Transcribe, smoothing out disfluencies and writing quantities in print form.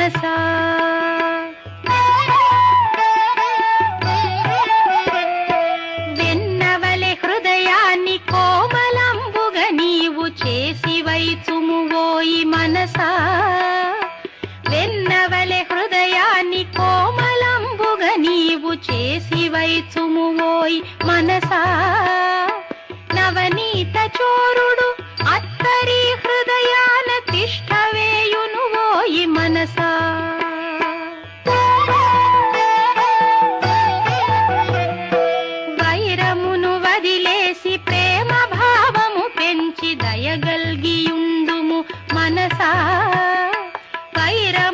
మనసా. వెన్నవలె హృదయాన్ని కోమలంబుగా నీవు చేసి వైచుమువోయి మనసా. వెన్నవలె హృదయాన్ని కోమలంబుగా నీవు చేసి వైచుమువోయి మనసా. నవనీత చోరుడు అత్తరి హృదయాన తిష్టవేయునువోయి మనసా.